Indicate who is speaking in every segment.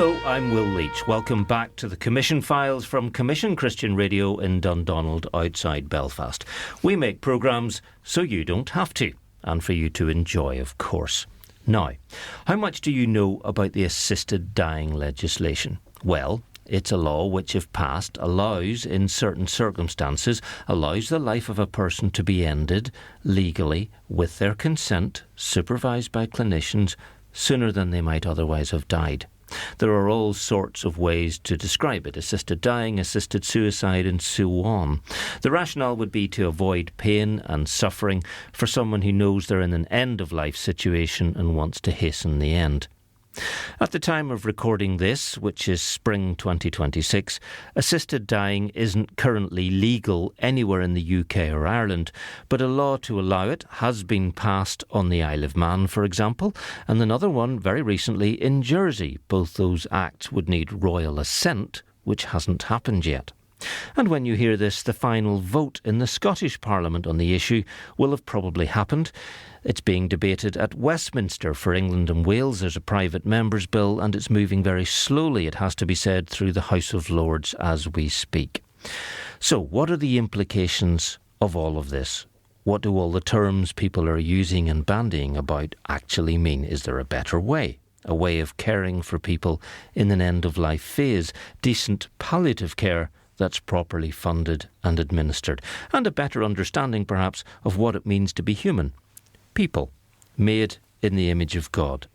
Speaker 1: Hello, I'm Will Leach. Welcome back to the Commission Files from Commission Christian Radio in Dundonald outside Belfast. We make programmes so you don't have to, and for you to enjoy, of course. Now, how much do you know about the assisted dying legislation? Well, it's a law which, if passed, allows, in certain circumstances, allows the life of a person to be ended legally with their consent, supervised by clinicians, sooner than they might otherwise have died. There are all sorts of ways to describe it: assisted dying, assisted suicide, and so on. The rationale would be to avoid pain and suffering for someone who knows they're in an end-of-life situation and wants to hasten the end. At the time of recording this, which is spring 2026, assisted dying isn't currently legal anywhere in the UK or Ireland, but a law to allow it has been passed on the Isle of Man, for example, and another one very recently in Jersey. Both those acts would need royal assent, which hasn't happened yet. And when you hear this, the final vote in the Scottish Parliament on the issue will have probably happened. It's being debated at Westminster for England and Wales. There's a private member's bill, and it's moving very slowly, it has to be said, through the House of Lords as we speak. So, what are the implications of all of this? What do all the terms people are using and bandying about actually mean? Is there a better way? A way of caring for people in an end-of-life phase? Decent palliative care that's properly funded and administered? And a better understanding, perhaps, of what it means to be human. People, made in the image of God.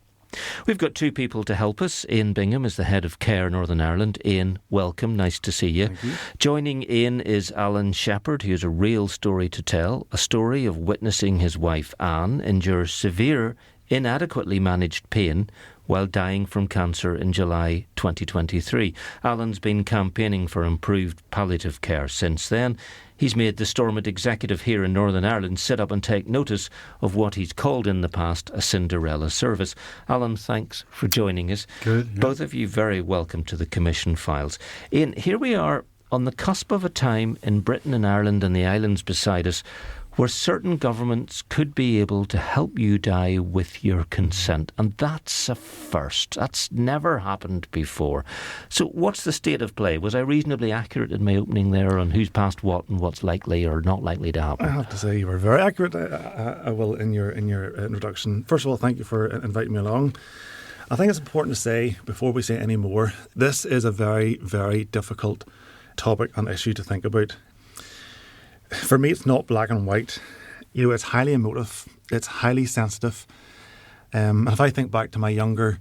Speaker 1: We've got two people to help us. Ian Bingham is the head of Care Northern Ireland. Ian, welcome, nice to see you.
Speaker 2: Thank you.
Speaker 1: Joining Ian is Alan Shepherd, who has a real story to tell, a story of witnessing his wife Anne endure severe, inadequately managed pain while dying from cancer in July 2023. Alan's been campaigning for improved palliative care since then. He's made the Stormont executive here in Northern Ireland sit up and take notice of what he's called in the past a Cinderella service. Alan, thanks for joining us.
Speaker 2: Good. Yeah.
Speaker 1: Both of you very welcome to the Commission Files. Ian, here we are on the cusp of a time in Britain and Ireland and the islands beside us where certain governments could be able to help you die with your consent. And that's a first. That's never happened before. So what's the state of play? Was I reasonably accurate in my opening there on who's passed what and what's likely or not likely to happen?
Speaker 2: I have to say you were very accurate, I will, in your introduction. First of all, thank you for inviting me along. I think it's important to say, before we say any more, this is a very, very difficult topic and issue to think about. For me, it's not black and white. You know, it's highly emotive. It's highly sensitive. And if I think back to my younger,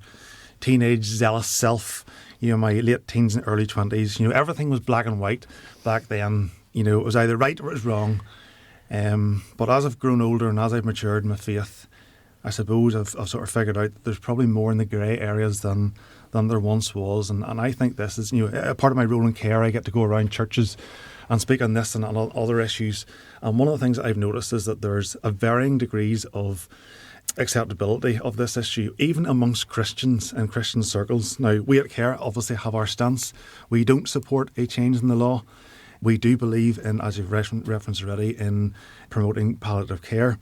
Speaker 2: teenage, zealous self, you know, my late teens and early 20s, you know, everything was black and white back then. You know, it was either right or it was wrong. But as I've grown older and as I've matured in my faith, I suppose I've sort of figured out that there's probably more in the grey areas than there once was. And I think this is, you know, a part of my role in care. I get to go around churches and speak on this and on other issues. And one of the things that I've noticed is that there's a varying degrees of acceptability of this issue, even amongst Christians and Christian circles. Now, we at Care obviously have our stance. We don't support a change in the law. We do believe in, as you've referenced already, in promoting palliative care.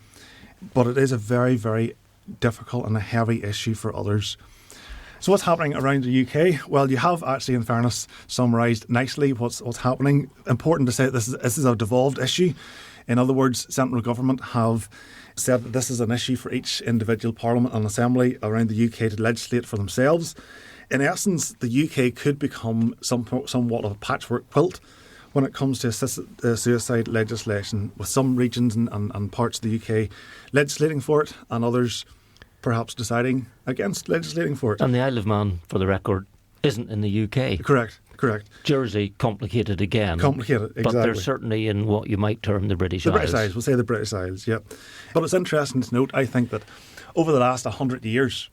Speaker 2: But it is a very, very difficult and a heavy issue for others. So what's happening around the UK? Well, you have actually, in fairness, summarised nicely what's happening. Important to say that this is a devolved issue. In other words, central government have said that this is an issue for each individual parliament and assembly around the UK to legislate for themselves. In essence, the UK could become somewhat of a patchwork quilt when it comes to assisted suicide legislation, with some regions and parts of the UK legislating for it and others perhaps deciding against legislating for it.
Speaker 1: And the Isle of Man, for the record, isn't in the UK.
Speaker 2: Correct.
Speaker 1: Jersey, complicated again.
Speaker 2: Exactly.
Speaker 1: But they're certainly in what you might term the British Isles.
Speaker 2: The British Isles, we'll say the British Isles, yeah. But it's interesting to note, I think, that over the last 100 years,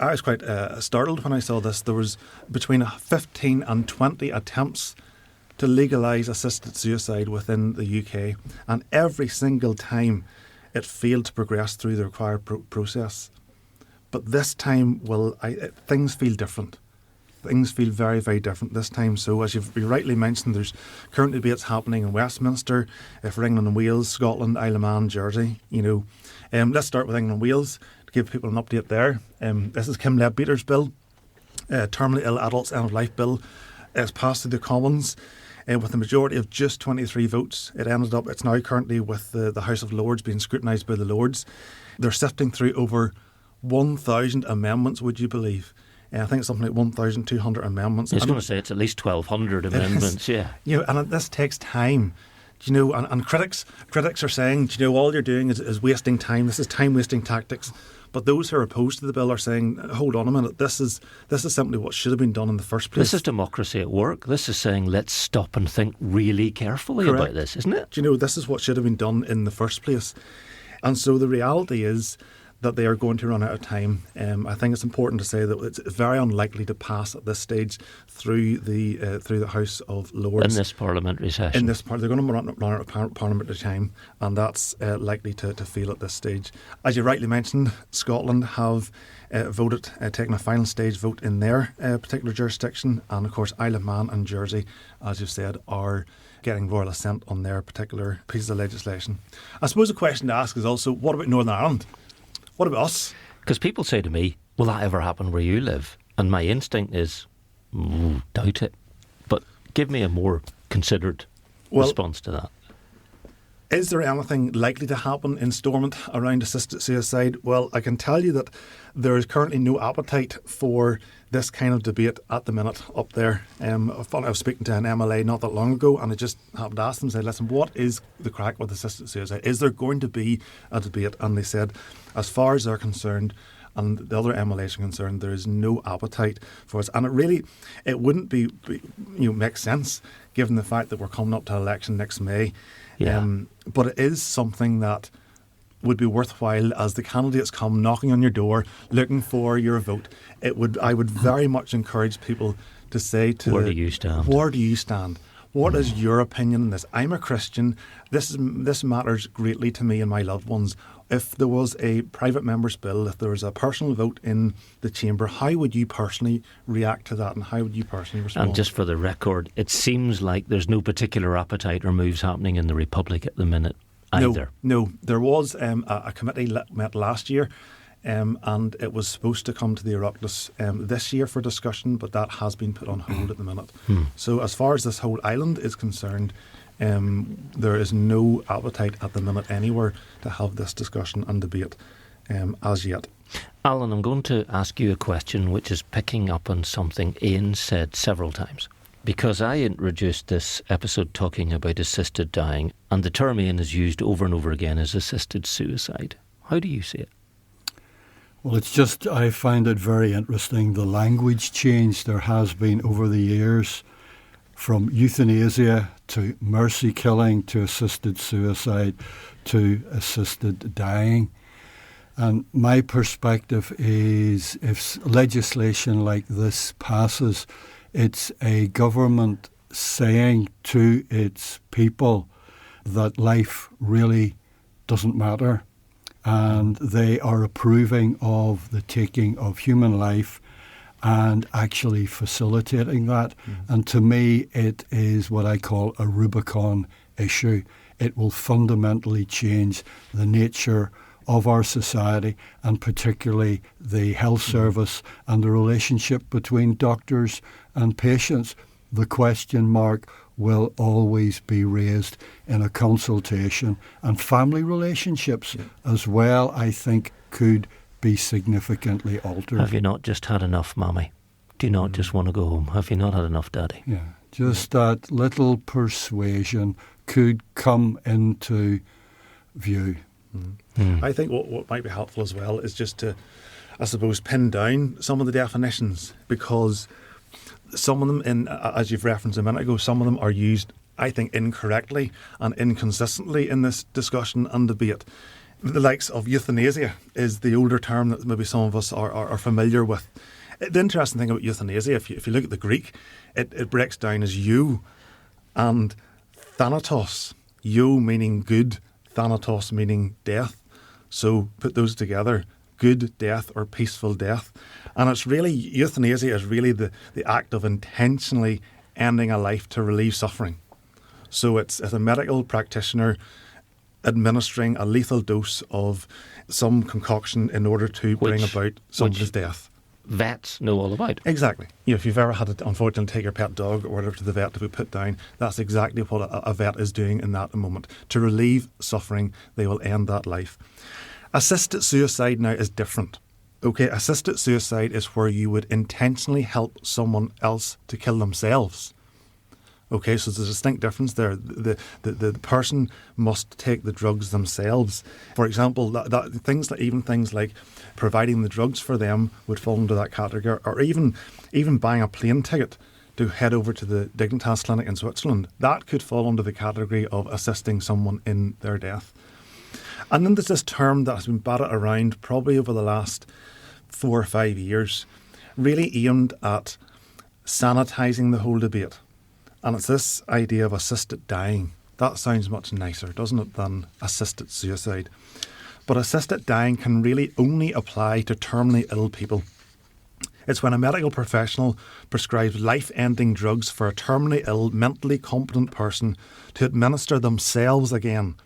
Speaker 2: I was quite startled when I saw this. There was between 15 and 20 attempts to legalise assisted suicide within the UK, and every single time it failed to progress through the required process. But this time, things feel different. Things feel very, very different this time. So as you rightly mentioned, there's current debates happening in Westminster, for England and Wales, Scotland, Isle of Man, Jersey. You know, let's start with England and Wales to give people an update there. This is Kim Leadbeater's bill. Terminally Ill Adults End of Life Bill is passed through the Commons with a majority of just 23 votes. It's now currently with the House of Lords being scrutinised by the Lords. They're sifting through over 1,000 amendments, would you believe? I think it's something like 1,200 amendments.
Speaker 1: I was going to say it's at least 1,200 amendments, yeah.
Speaker 2: And this takes time. And critics are saying, all you're doing is wasting time. This is time-wasting tactics. But those who are opposed to the bill are saying, hold on a minute, this is simply what should have been done in the first place.
Speaker 1: This is democracy at work. This is saying, let's stop and think really carefully about this, isn't it?
Speaker 2: This is what should have been done in the first place. And so the reality is that they are going to run out of time. I think it's important to say that it's very unlikely to pass at this stage through the House of Lords.
Speaker 1: In this parliamentary session.
Speaker 2: They're going to run out of parliamentary time, and that's likely to fail at this stage. As you rightly mentioned, Scotland have voted, taken a final stage vote in their particular jurisdiction, and of course Isle of Man and Jersey, as you've said, are getting royal assent on their particular pieces of legislation. I suppose the question to ask is also, what about Northern Ireland? What about us?
Speaker 1: Because people say to me, will that ever happen where you live? And my instinct is, doubt it. But give me a more considered response to that.
Speaker 2: Is there anything likely to happen in Stormont around assisted suicide? Well, I can tell you that there is currently no appetite for this kind of debate at the minute up there. I was speaking to an MLA not that long ago, and I just happened to ask them, said, listen, what is the crack with assisted suicide? Is there going to be a debate? And they said, as far as they're concerned, and the other MLAs are concerned, there is no appetite for us. And it wouldn't be make sense given the fact that we're coming up to election next May.
Speaker 1: Yeah.
Speaker 2: But it is something that would be worthwhile as the candidates come knocking on your door looking for your vote. I would very much encourage people to say
Speaker 1: where do you stand?
Speaker 2: Where do you stand? What is your opinion on this? I'm a Christian. This matters greatly to me and my loved ones. If there was a private member's bill, if there was a personal vote in the chamber, how would you personally react to that, and how would you personally respond?
Speaker 1: And just for the record, it seems like there's no particular appetite or moves happening in the Republic at the minute either.
Speaker 2: No. There was a committee met last year, and it was supposed to come to the Oireachtas this year for discussion, but that has been put on hold at the minute. So as far as this whole island is concerned, there is no appetite at the minute anywhere to have this discussion and debate as yet.
Speaker 1: Alan, I'm going to ask you a question which is picking up on something Ian said several times. Because I introduced this episode talking about assisted dying, and the term Ian has used over and over again is assisted suicide. How do you see it?
Speaker 3: Well, I find it very interesting, the language change there has been over the years, from euthanasia to mercy killing to assisted suicide to assisted dying. And my perspective is, if legislation like this passes, it's a government saying to its people that life really doesn't matter, and they are approving of the taking of human life and actually facilitating that. And to me, it is what I call a Rubicon issue. It will fundamentally change the nature of our society, and particularly the health service and the relationship between doctors and patients. The question mark will always be raised in a consultation, and family relationships as well, I think, could be significantly altered.
Speaker 1: Have you not just had enough, Mommy? Do you not just want to go home? Have you not had enough, Daddy?
Speaker 3: Yeah, just that little persuasion could come into view.
Speaker 2: I think what might be helpful as well is just to, I suppose, pin down some of the definitions, because some of them, as you've referenced a minute ago, some of them are used, I think, incorrectly and inconsistently in this discussion and debate. The likes of euthanasia is the older term that maybe some of us are familiar with. The interesting thing about euthanasia, if you look at the Greek, it breaks down as eu and thanatos. Eu meaning good, thanatos meaning death. So put those together, good death or peaceful death. And it's really, euthanasia is really the act of intentionally ending a life to relieve suffering. So it's as a medical practitioner administering a lethal dose of some concoction in order to bring about somebody's death.
Speaker 1: vets know all about.
Speaker 2: Exactly. If you've ever had to, unfortunately, take your pet dog or whatever to the vet to be put down, that's exactly what a vet is doing in that moment. To relieve suffering, they will end that life. Assisted suicide now is different. Okay, assisted suicide is where you would intentionally help someone else to kill themselves. Okay, so there's a distinct difference there. The person must take the drugs themselves. For example, things like providing the drugs for them would fall into that category, or even buying a plane ticket to head over to the Dignitas clinic in Switzerland. That could fall under the category of assisting someone in their death. And then there's this term that has been batted around probably over the last 4 or 5 years, really aimed at sanitising the whole debate. And it's this idea of assisted dying. That sounds much nicer, doesn't it, than assisted suicide. But assisted dying can really only apply to terminally ill people. It's when a medical professional prescribes life-ending drugs for a terminally ill, mentally competent person to administer themselves again,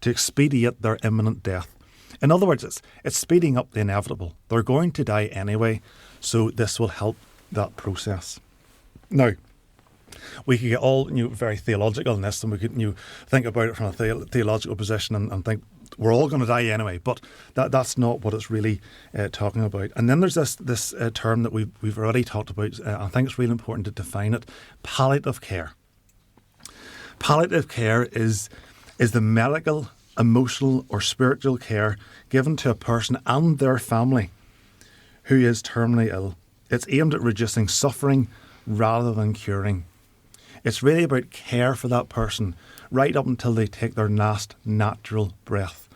Speaker 2: to expedite their imminent death. In other words, it's speeding up the inevitable. They're going to die anyway, so this will help that process. Now, we could get all very theological in this, and we could think about it from a theological position and think we're all going to die anyway. But that's not what it's really talking about. And then there's this term that we've already talked about. I think it's really important to define it: palliative care. Palliative care is the medical, emotional, or spiritual care given to a person and their family who is terminally ill. It's aimed at reducing suffering rather than curing. It's really about care for that person right up until they take their last natural breath.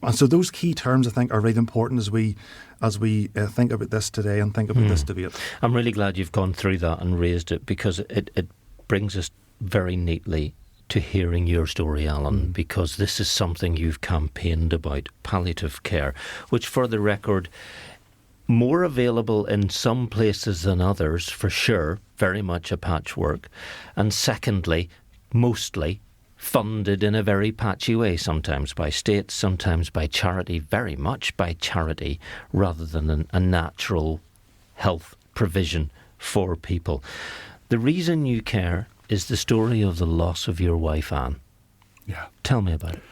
Speaker 2: And so those key terms, I think, are really important as we think about this today and think about this debate.
Speaker 1: I'm really glad you've gone through that and raised it, because it brings us very neatly to hearing your story, Alan, because this is something you've campaigned about, palliative care, which, for the record, more available in some places than others, for sure, very much a patchwork. And secondly, mostly funded in a very patchy way, sometimes by states, sometimes by charity, very much by charity, rather than a natural health provision for people. The reason you care is the story of the loss of your wife, Anne.
Speaker 3: Yeah.
Speaker 1: Tell me about it.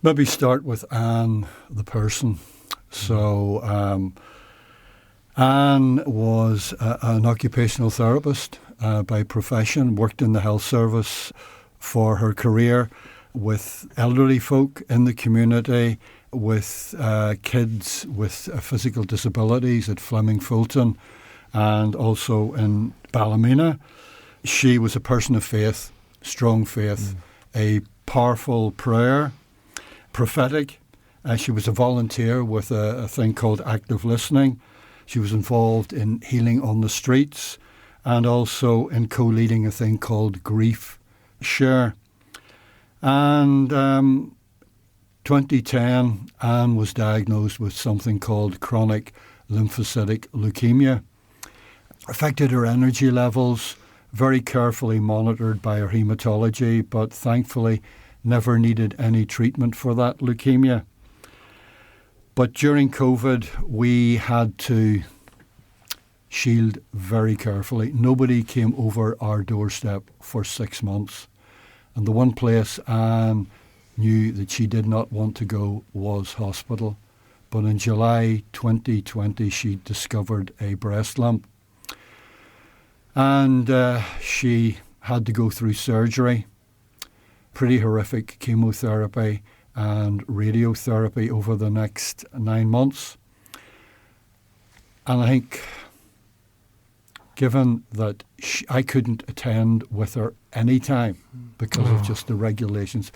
Speaker 3: Maybe start with Anne, the person. So Anne was an occupational therapist by profession, worked in the health service for her career with elderly folk in the community, with kids with physical disabilities at Fleming Fulton and also in Ballymena. She was a person of faith, strong faith, a powerful prayer, prophetic. She was a volunteer with a thing called active listening. She was involved in healing on the streets and also in co-leading a thing called Grief Share. And 2010, Anne was diagnosed with something called chronic lymphocytic leukemia. Affected her energy levels, very carefully monitored by her haematology, but thankfully never needed any treatment for that leukemia. But during COVID, we had to shield very carefully. Nobody came over our doorstep for 6 months. And the one place Anne knew that she did not want to go was hospital. But in July 2020, she discovered a breast lump. And she had to go through surgery, pretty horrific chemotherapy and radiotherapy over the next 9 months. And I think, given that I couldn't attend with her any time because of just the regulations,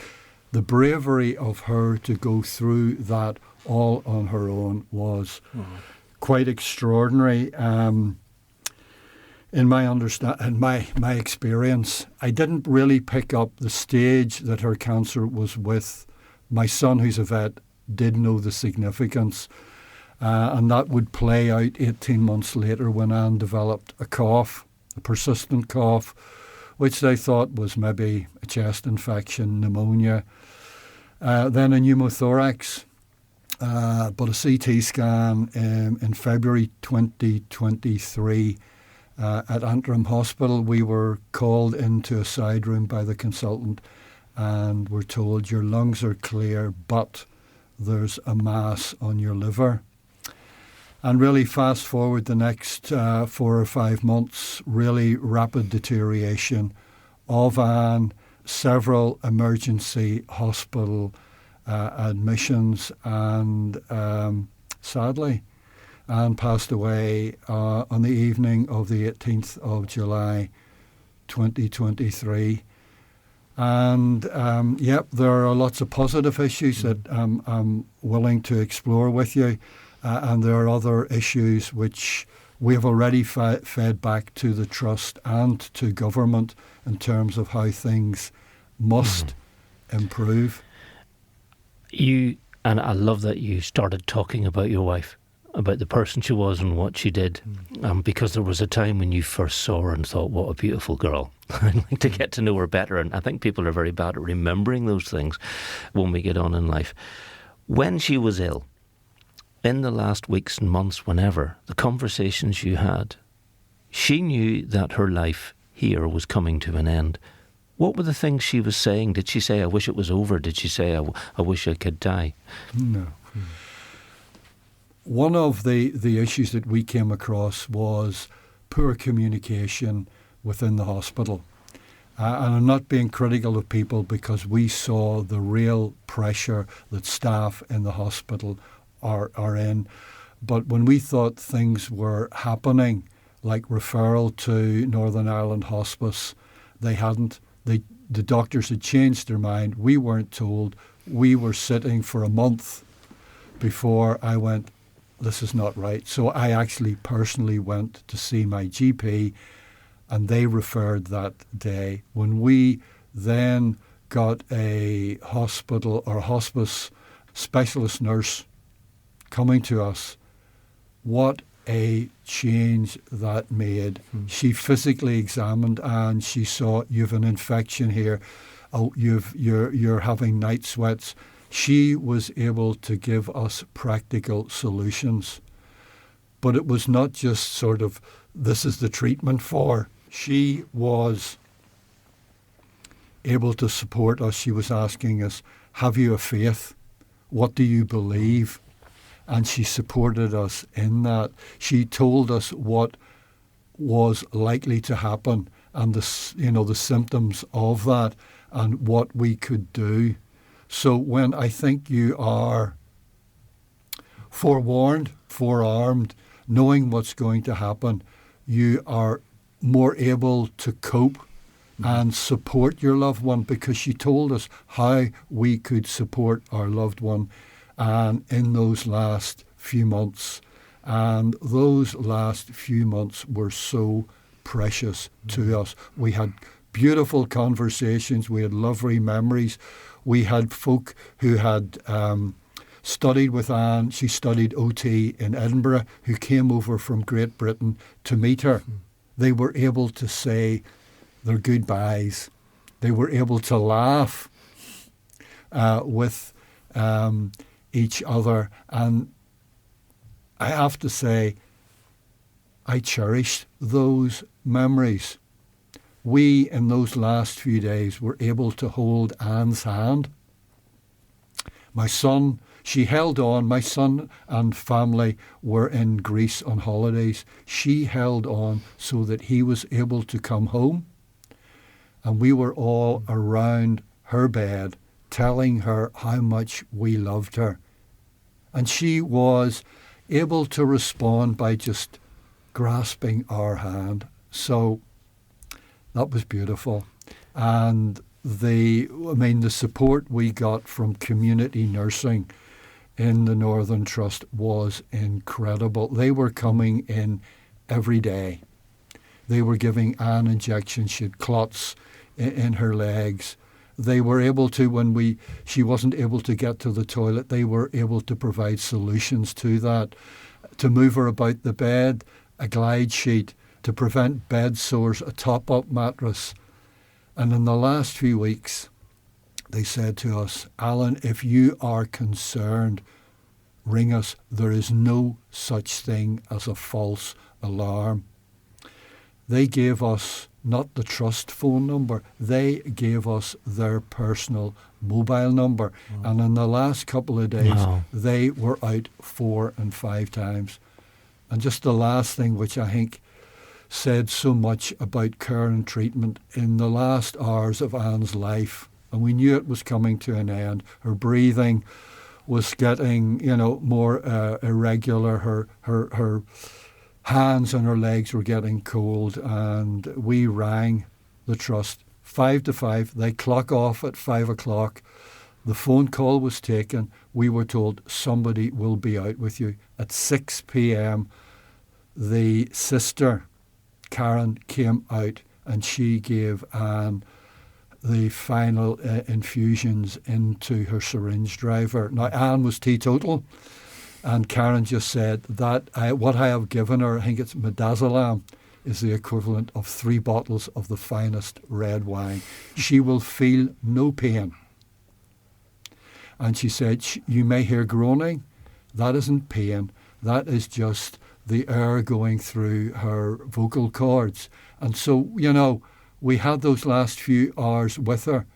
Speaker 3: the bravery of her to go through that all on her own was quite extraordinary. In my experience, I didn't really pick up the stage that her cancer was with. My son, who's a vet, did know the significance, and that would play out 18 months later when Anne developed a cough, a persistent cough, which they thought was maybe a chest infection, pneumonia, then a pneumothorax. but a CT scan in February 2023 at Antrim Hospital. We were called into a side room by the consultant and were told your lungs are clear, but there's a mass on your liver. And really fast forward the next 4 or 5 months, really rapid deterioration of Anne, several emergency hospital admissions, and sadly, Anne passed away on the evening of the 18th of July 2023. And there are lots of positive issues that I'm willing to explore with you. And there are other issues which we have already fed back to the trust and to government in terms of how things must improve.
Speaker 1: And I love that you started talking about your wife, about the person she was and what she did, because there was a time when you first saw her and thought, what a beautiful girl. I'd like to get to know her better, and I think people are very bad at remembering those things when we get on in life. When she was ill, in the last weeks and months, whenever, the conversations you had, she knew that her life here was coming to an end. What were the things she was saying? Did she say, I wish it was over? Did she say, I wish I could die?
Speaker 3: No. One of the issues that we came across was poor communication within the hospital. And I'm not being critical of people, because we saw the real pressure that staff in the hospital are in. But when we thought things were happening, like referral to Northern Ireland Hospice, they hadn't. The doctors had changed their mind. We weren't told. We were sitting for a month before I went, this is not right. So I actually personally went to see my GP, and they referred that day. When we then got a hospital or hospice specialist nurse coming to us, what a change that made. She physically examined, and she saw, you've an infection here. Oh, you're having night sweats. She was able to give us practical solutions. But it was not just sort of, this is the treatment for. She was able to support us. She was asking us, have you a faith? What do you believe? And she supported us in that. She told us what was likely to happen and the symptoms of that and what we could do. So when I think you are forewarned, forearmed, knowing what's going to happen, you are more able to cope and support your loved one, because she told us how we could support our loved one. And in those last few months, and those last few months were so precious to us. We had beautiful conversations. We had lovely memories. We had folk who had studied with Anne. She studied OT in Edinburgh, who came over from Great Britain to meet her. They were able to say their goodbyes. They were able to laugh with each other. And I have to say, I cherished those memories. We, in those last few days, were able to hold Anne's hand. My son, she held on. My son and family were in Greece on holidays. She held on so that he was able to come home. And we were all around her bed, telling her how much we loved her. And she was able to respond by just grasping our hand. So that was beautiful. And the support we got from community nursing in the Northern Trust was incredible. They were coming in every day. They were giving Anne injections. She had clots in her legs. They were able to, when she wasn't able to get to the toilet, they were able to provide solutions to that, to move her about the bed, a glide sheet, to prevent bed sores, a top-up mattress. And in the last few weeks, they said to us, Alan, if you are concerned ring us. There is no such thing as a false alarm. They gave us not the trust phone number, they gave us their personal mobile number. And in the last couple of days, they were out 4 and 5 times. And just the last thing, which I think said so much about care and treatment, in the last hours of Anne's life, and we knew it was coming to an end, her breathing was getting, more irregular, her hands and her legs were getting cold, and we rang the trust 5 to 5. They clock off at 5 o'clock. The phone call was taken. We were told somebody will be out with you. At 6 p.m, the sister, Karen, came out and she gave Anne the final infusions into her syringe driver. Now, Anne was teetotal, and Karen just said that what I have given her, I think it's midazolam, is the equivalent of 3 bottles of the finest red wine. She will feel no pain. And she said, you may hear groaning. That isn't pain. That is just the air going through her vocal cords. And so, we had those last few hours with her.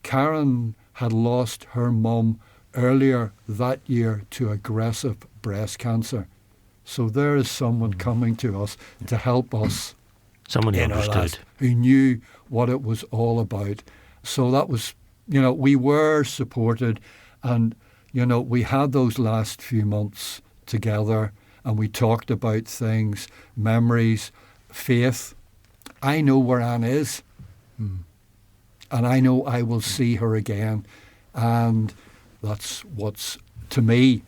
Speaker 3: Karen had lost her mum earlier that year to aggressive breast cancer. So there is someone coming to us to help us.
Speaker 1: Someone who understood.
Speaker 3: Who knew what it was all about. So that was, we were supported, and, we had those last few months together, and we talked about things, memories, faith. I know where Anne is, and I know I will see her again, and that's what's, to me,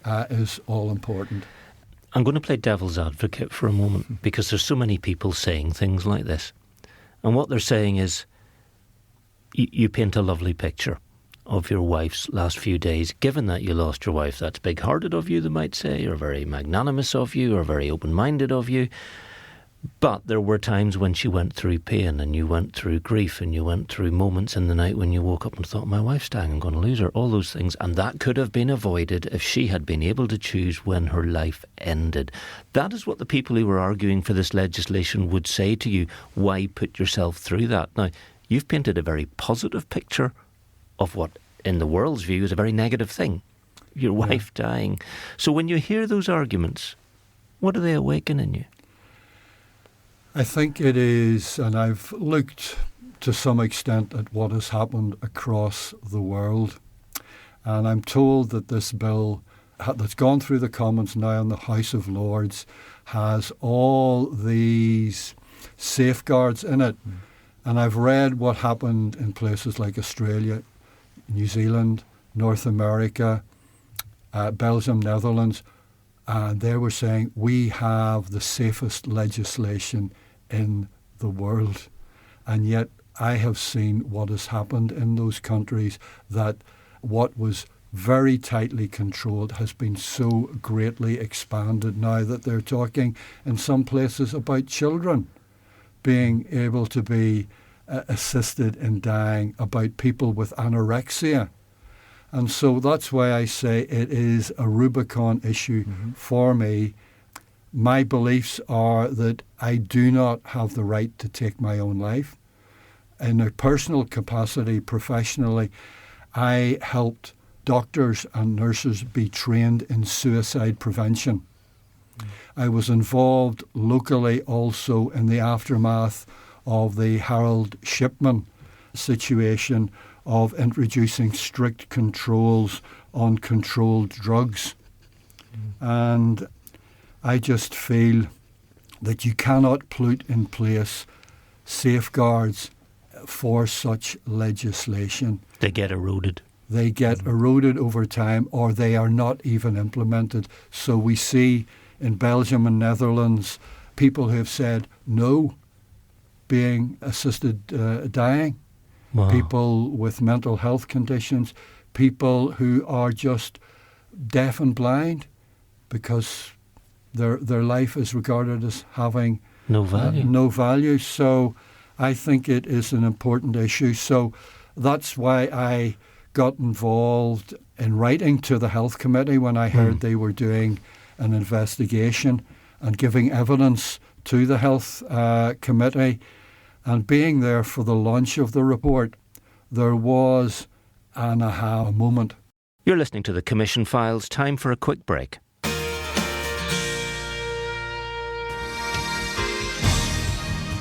Speaker 3: is all important.
Speaker 1: I'm going to play devil's advocate for a moment, because there's so many people saying things like this. And what they're saying is, you paint a lovely picture of your wife's last few days. Given that you lost your wife, that's big-hearted of you, they might say, or very magnanimous of you, or very open-minded of you. But there were times when she went through pain, and you went through grief, and you went through moments in the night when you woke up and thought, my wife's dying, I'm going to lose her, all those things. And that could have been avoided if she had been able to choose when her life ended. That is what the people who were arguing for this legislation would say to you. Why put yourself through that? Now, you've painted a very positive picture of what, in the world's view, is a very negative thing. Your wife dying. So when you hear those arguments, what do they awaken in you?
Speaker 3: I think it is, and I've looked to some extent at what has happened across the world, and I'm told that this bill that's gone through the Commons now in the House of Lords has all these safeguards in it. And I've read what happened in places like Australia, New Zealand, North America, Belgium, Netherlands, and they were saying we have the safest legislation in the world. And yet I have seen what has happened in those countries, that what was very tightly controlled has been so greatly expanded now that they're talking in some places about children being able to be assisted in dying, about people with anorexia. And so that's why I say it is a Rubicon issue for me. My beliefs are that I do not have the right to take my own life. In a personal capacity, professionally, I helped doctors and nurses be trained in suicide prevention. I was involved locally also in the aftermath of the Harold Shipman situation of introducing strict controls on controlled drugs. And I just feel that you cannot put in place safeguards for such legislation.
Speaker 1: They get eroded.
Speaker 3: They get eroded over time, or they are not even implemented. So we see in Belgium and Netherlands people who have said no being assisted dying.
Speaker 1: Wow.
Speaker 3: People with mental health conditions, people who are just deaf and blind because their life is regarded as having
Speaker 1: no value.
Speaker 3: No value. So I think it is an important issue. So that's why I got involved in writing to the Health Committee when I heard they were doing an investigation and giving evidence to the Health Committee, and being there for the launch of the report, there was an aha moment.
Speaker 1: You're listening to the Commission Files. Time for a quick break.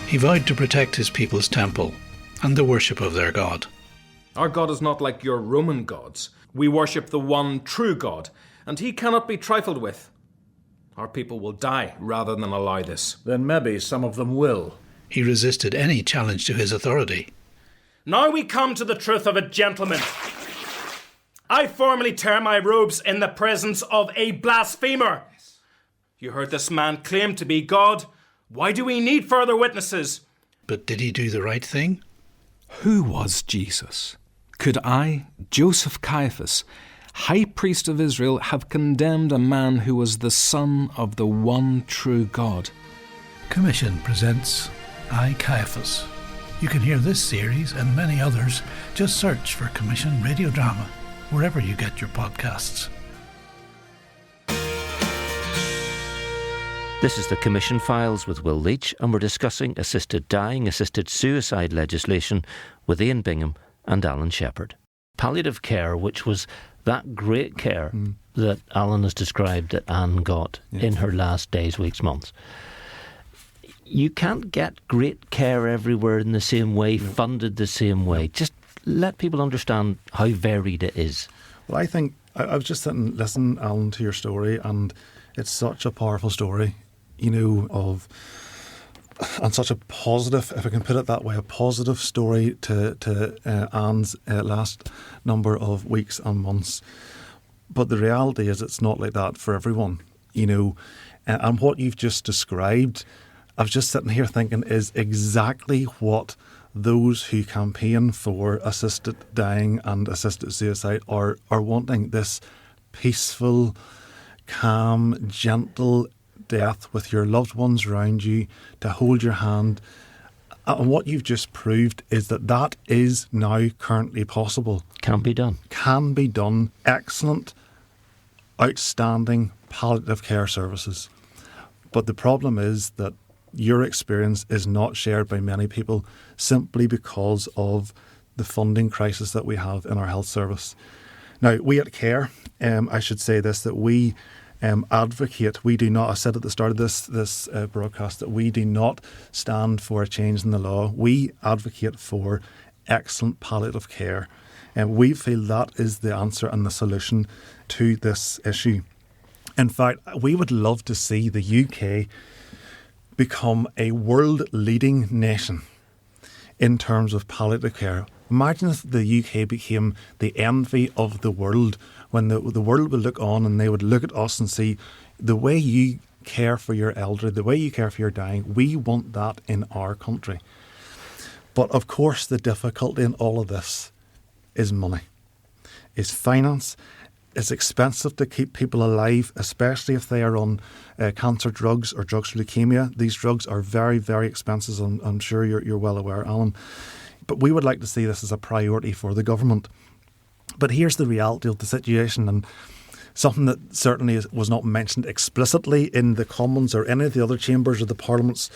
Speaker 4: He vowed to protect his people's temple and the worship of their God.
Speaker 5: Our God is not like your Roman gods. We worship the one true God, and he cannot be trifled with. Our people will die rather than allow this.
Speaker 6: Then maybe some of them will.
Speaker 4: He resisted any challenge to his authority.
Speaker 5: Now we come to the truth of a gentleman. I formally tear my robes in the presence of a blasphemer. You heard this man claim to be God. Why do we need further witnesses?
Speaker 4: But did he do the right thing?
Speaker 7: Who was Jesus? Could I, Joseph Caiaphas, High Priest of Israel, have condemned a man who was the Son of the one true God?
Speaker 4: Commission presents I, Caiaphas. You can hear this series and many others. Just search for Commission Radio Drama wherever you get your podcasts.
Speaker 1: This is the Commission Files with Will Leach, and we're discussing assisted dying, assisted suicide legislation with Ian Bingham and Alan Shepherd. Palliative care, which was that great care that Alan has described that Anne got in her last days, weeks, months. You can't get great care everywhere in the same way, funded the same way. Just let people understand how varied it is.
Speaker 2: Well, I think I was just sitting listening, Alan, to your story, and it's such a powerful story, you know, and such a positive, if I can put it that way, a positive story to Anne's last number of weeks and months. But the reality is it's not like that for everyone, you know. And what you've just described, I was just sitting here thinking, is exactly what those who campaign for assisted dying and assisted suicide are wanting. This peaceful, calm, gentle death with your loved ones around you, to hold your hand. And what you've just proved is that is now currently possible.
Speaker 1: Can be done.
Speaker 2: Can be done. Excellent, outstanding palliative care services. But the problem is that your experience is not shared by many people simply because of the funding crisis that we have in our health service. Now, we at CARE, I should say this, that we advocate, we do not, I said at the start of this broadcast, that we do not stand for a change in the law. We advocate for excellent palliative care. And we feel that is the answer and the solution to this issue. In fact, we would love to see the UK become a world-leading nation in terms of palliative care. Imagine if the UK became the envy of the world, when the world would look on and they would look at us and see the way you care for your elderly, the way you care for your dying. We want that in our country. But of course, the difficulty in all of this is money, is finance. It's expensive to keep people alive, especially if they are on cancer drugs or drugs for leukemia. These drugs are very, very expensive. I'm sure you're well aware, Alan. But we would like to see this as a priority for the government. But here's the reality of the situation, and something that certainly was not mentioned explicitly in the Commons or any of the other chambers of the Parliaments.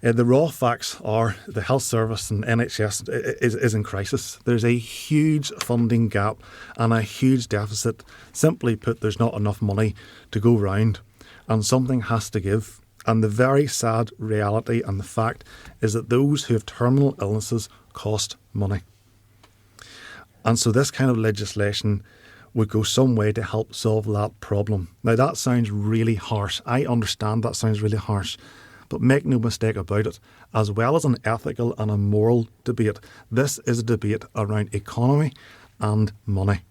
Speaker 2: The raw facts are the health service and NHS is in crisis. There's a huge funding gap and a huge deficit. Simply put, there's not enough money to go round, and something has to give. And the very sad reality and the fact is that those who have terminal illnesses cost money. And so this kind of legislation would go some way to help solve that problem. Now, that sounds really harsh. I understand that sounds really harsh. But make no mistake about it, as well as an ethical and a moral debate, this is a debate around economy and money.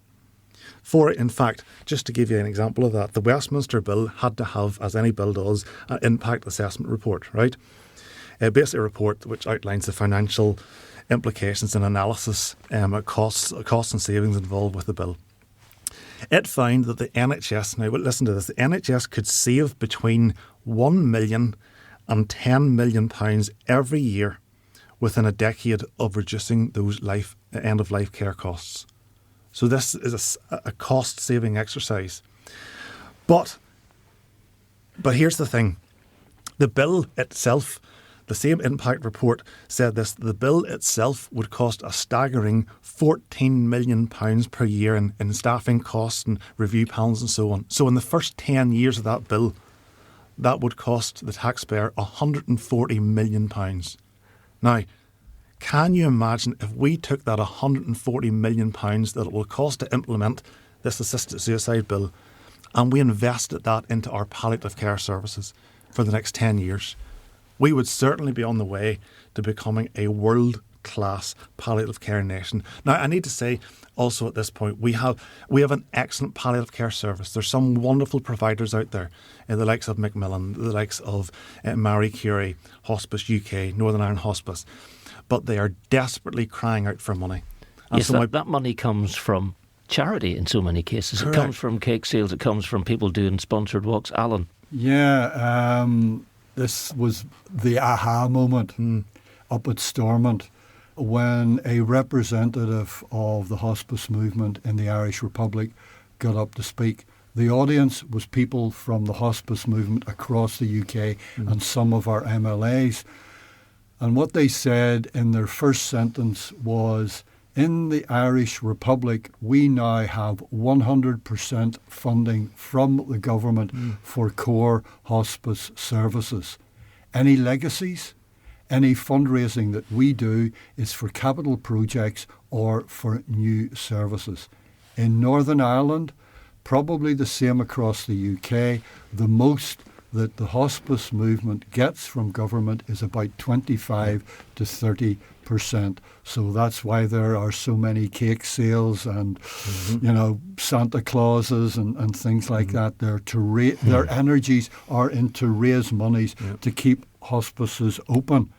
Speaker 2: In fact, just to give you an example of that, the Westminster Bill had to have, as any bill does, an impact assessment report, right? Basically a report which outlines the financial implications and analysis, costs and savings involved with the bill. It found that the NHS, now listen to this, the NHS could save between £1 million and £10 million every year within a decade of reducing those end-of-life care costs. So this is a cost-saving exercise. But here's the thing. The bill itself, the same impact report said this, the bill itself would cost a staggering £14 million per year in staffing costs and review panels and so on. So in the first 10 years of that bill, that would cost the taxpayer £140 million. Now, can you imagine if we took that £140 million that it will cost to implement this assisted suicide bill and we invested that into our palliative care services for the next 10 years? We would certainly be on the way to becoming a world-class palliative care nation. Now, I need to say also at this point, we have an excellent palliative care service. There's some wonderful providers out there, the likes of Macmillan, the likes of Marie Curie, Hospice UK, Northern Ireland Hospice, but they are desperately crying out for money. And
Speaker 1: yes,
Speaker 2: so
Speaker 1: that money comes from charity in so many cases.
Speaker 2: Correct.
Speaker 1: It comes from cake sales, it comes from people doing sponsored walks. Alan?
Speaker 3: Yeah, this was the aha moment up at Stormont when a representative of the hospice movement in the Irish Republic got up to speak. The audience was people from the hospice movement across the UK and some of our MLAs. And what they said in their first sentence was, in the Irish Republic, we now have 100% funding from the government for core hospice services. Any legacies, any fundraising that we do is for capital projects or for new services. In Northern Ireland, probably the same across the UK, the most that the hospice movement gets from government is about 25 to 30%. So that's why there are so many cake sales and, Santa Clauses and things like that. Their energies are in to raise monies to keep hospices open.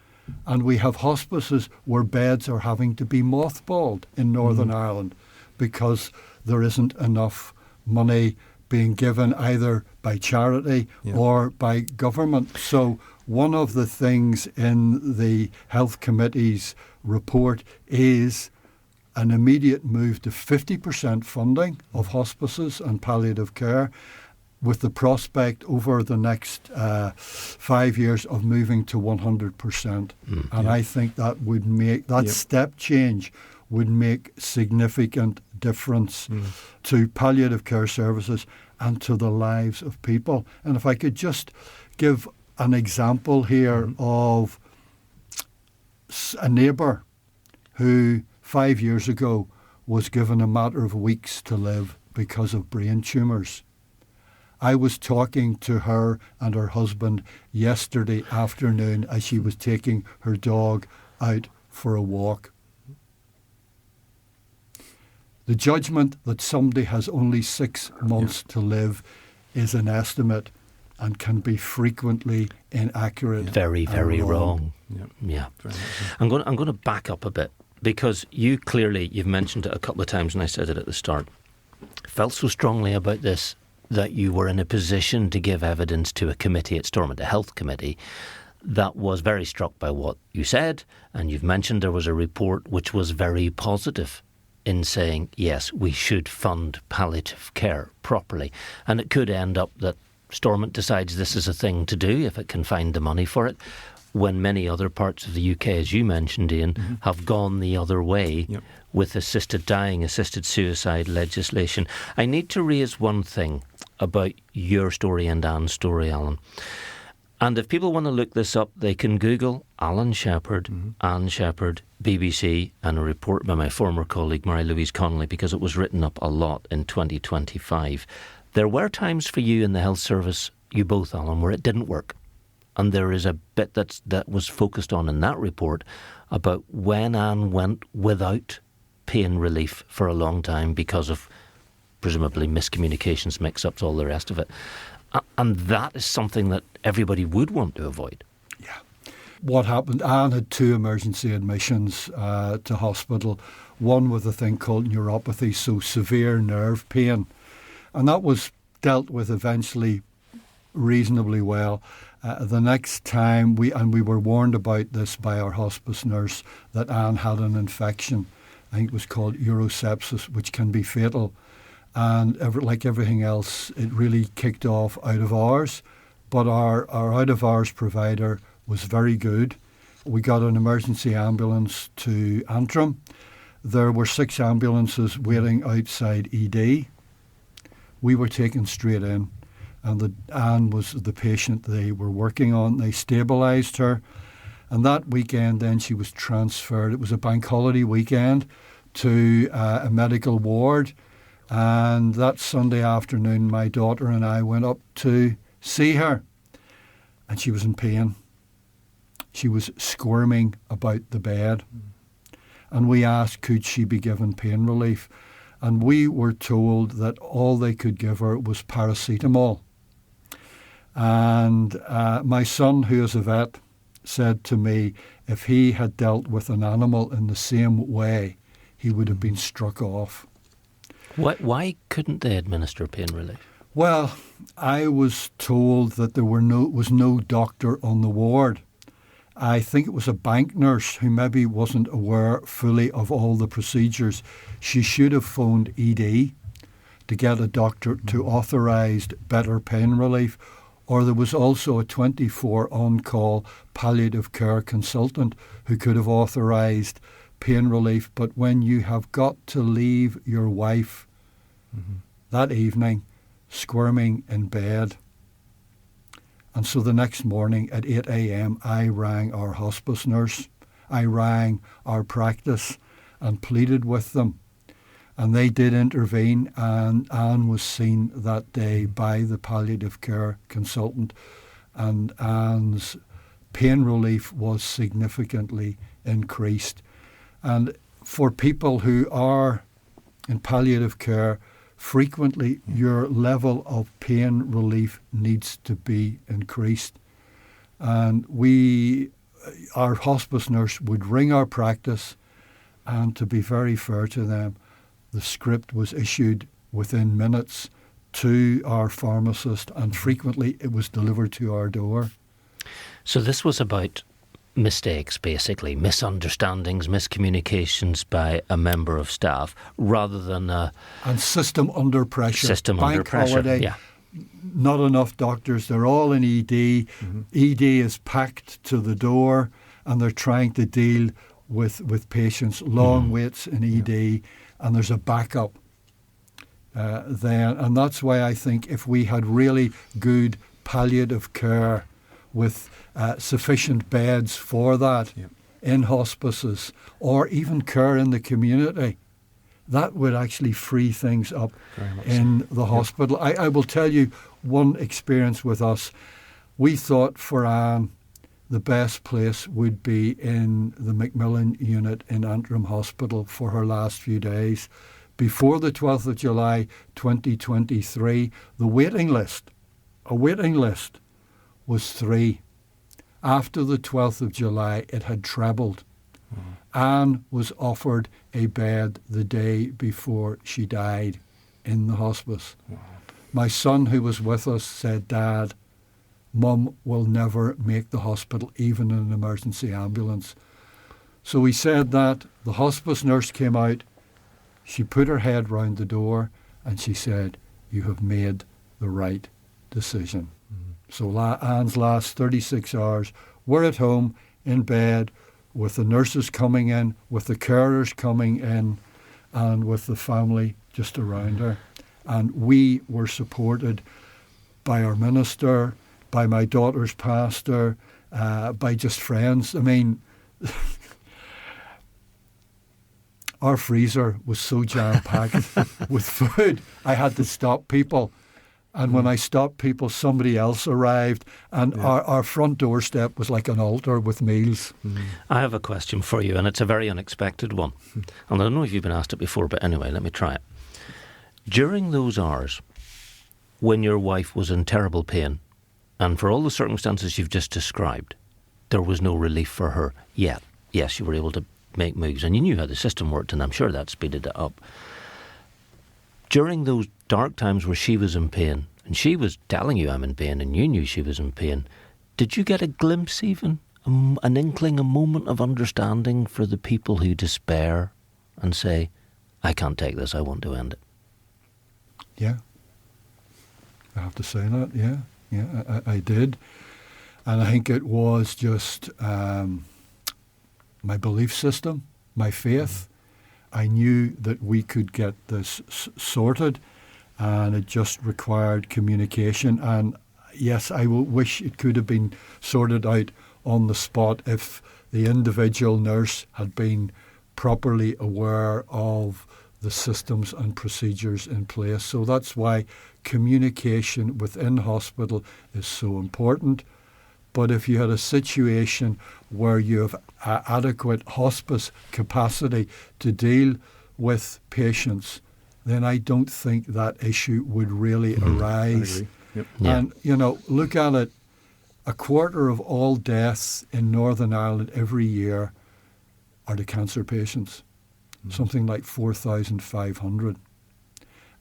Speaker 3: And we have hospices where beds are having to be mothballed in Northern Ireland because there isn't enough money being given either by charity or by government. So one of the things in the Health Committee's report is an immediate move to 50% funding of hospices and palliative care, with the prospect over the next 5 years of moving to 100%. And I think that would make, that step change would make significant difference to palliative care services and to the lives of people. And if I could just give an example here of a neighbour who 5 years ago was given a matter of weeks to live because of brain tumours. I was talking to her and her husband yesterday afternoon as she was taking her dog out for a walk. The judgment that somebody has only 6 months to live is an estimate and can be frequently inaccurate.
Speaker 1: Very, very wrong. Yeah. I'm going to back up a bit, because you've mentioned it a couple of times, and I said it at the start, felt so strongly about this that you were in a position to give evidence to a committee at Stormont, a health committee, that was very struck by what you said. And you've mentioned there was a report which was very positive in saying, yes, we should fund palliative care properly. And it could end up that Stormont decides this is a thing to do if it can find the money for it, when many other parts of the UK, as you mentioned, Ian, have gone the other way with assisted dying, assisted suicide legislation. I need to raise one thing about your story and Anne's story, Alan. And if people want to look this up, they can Google Alan Shepherd, Anne Shepherd, BBC, and a report by my former colleague Mary-Louise Connolly, because it was written up a lot in 2025. There were times for you in the health service, you both, Alan, where it didn't work. And there is a bit that was focused on in that report about when Anne went without pain relief for a long time because of presumably miscommunications, mix-ups, all the rest of it. And that is something that everybody would want to avoid.
Speaker 3: Yeah. What happened, Anne had 2 emergency admissions to hospital, one with a thing called neuropathy, so severe nerve pain. And that was dealt with eventually reasonably well. The next time, we were warned about this by our hospice nurse, that Anne had an infection. I think it was called urosepsis, which can be fatal. And like everything else, it really kicked off out of hours. But our out of hours provider was very good. We got an emergency ambulance to Antrim. There were 6 ambulances waiting outside ED. We were taken straight in, and Anne was the patient they were working on. They stabilised her, and that weekend then she was transferred. It was a bank holiday weekend to a medical ward, and that Sunday afternoon my daughter and I went up to see her, and she was in pain. She was squirming about the bed, and we asked could she be given pain relief, and we were told that all they could give her was paracetamol. And my son, who is a vet, said to me if he had dealt with an animal in the same way, he would have been struck off.
Speaker 1: Why couldn't they administer pain relief?
Speaker 3: Well, I was told that there was no doctor on the ward. I think it was a bank nurse who maybe wasn't aware fully of all the procedures. She should have phoned ED to get a doctor to authorise better pain relief. Or there was also a 24 on-call palliative care consultant who could have authorised pain relief. But when you have got to leave your wife that evening squirming in bed, and so the next morning at 8 a.m. I rang our hospice nurse, I rang our practice and pleaded with them. And they did intervene, and Anne was seen that day by the palliative care consultant, and Anne's pain relief was significantly increased. And for people who are in palliative care, frequently your level of pain relief needs to be increased. And our hospice nurse would ring our practice, and to be very fair to them, the script was issued within minutes to our pharmacist, and frequently it was delivered to our door.
Speaker 1: So this was about mistakes, basically, misunderstandings, miscommunications by a member of staff, rather than
Speaker 3: and system under pressure.
Speaker 1: System
Speaker 3: Bank
Speaker 1: under pressure,
Speaker 3: holiday,
Speaker 1: yeah.
Speaker 3: Not enough doctors. They're all in ED. ED is packed to the door, and they're trying to deal with patients, long waits in ED, and there's a backup then. And that's why I think if we had really good palliative care with sufficient beds for that in hospices, or even care in the community, that would actually free things up in the hospital. I will tell you one experience with us. We thought for Anne the best place would be in the Macmillan unit in Antrim Hospital for her last few days. Before the 12th of July 2023, the waiting list was 3. After the 12th of July, it had trebled. Anne was offered a bed the day before she died in the hospice. My son, who was with us, said, "Dad, Mum will never make the hospital, even in an emergency ambulance." So he said that. The hospice nurse came out. She put her head round the door and she said, "You have made the right decision." So Anne's last 36 hours were at home in bed, with the nurses coming in, with the carers coming in, and with the family just around her. And we were supported by our minister, by my daughter's pastor, by just friends. I mean, our freezer was so jam-packed with food, I had to stop people. And when I stopped people, somebody else arrived, and our front doorstep was like an altar with meals.
Speaker 1: I have a question for you, and it's a very unexpected one. And I don't know if you've been asked it before, but anyway, let me try it. During those hours, when your wife was in terrible pain, and for all the circumstances you've just described, there was no relief for her yet. Yes, you were able to make moves, and you knew how the system worked, and I'm sure that speeded it up. During those dark times where she was in pain, and she was telling you, "I'm in pain," and you knew she was in pain, did you get a glimpse even, an inkling, a moment of understanding for the people who despair and say, I can't take this, I want to end it?
Speaker 3: Yeah. I have to say that, yeah, I did. And I think it was just my belief system, my faith. I knew that we could get this sorted, and it just required communication. And yes, I wish it could have been sorted out on the spot if the individual nurse had been properly aware of the systems and procedures in place. So that's why communication within hospital is so important. But if you had a situation where you have adequate hospice capacity to deal with patients, then I don't think that issue would really arise.
Speaker 2: Yep.
Speaker 1: Yeah.
Speaker 3: And, look at it. A quarter of all deaths in Northern Ireland every year are to cancer patients, something like 4,500.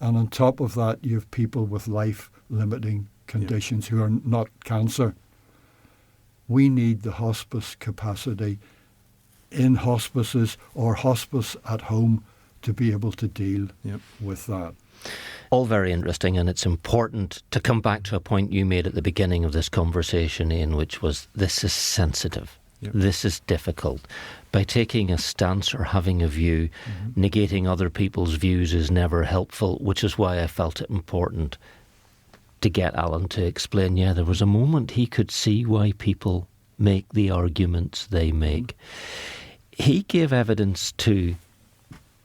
Speaker 3: And on top of that, you have people with life-limiting conditions who are not cancer. We need the hospice capacity in hospices or hospice at home to be able to deal with that.
Speaker 1: All very interesting, and it's important to come back to a point you made at the beginning of this conversation, Ian, which was this is sensitive.
Speaker 2: Yep.
Speaker 1: This is difficult. By taking a stance or having a view, negating other people's views is never helpful, which is why I felt it important to get Alan to explain, there was a moment he could see why people make the arguments they make. He gave evidence to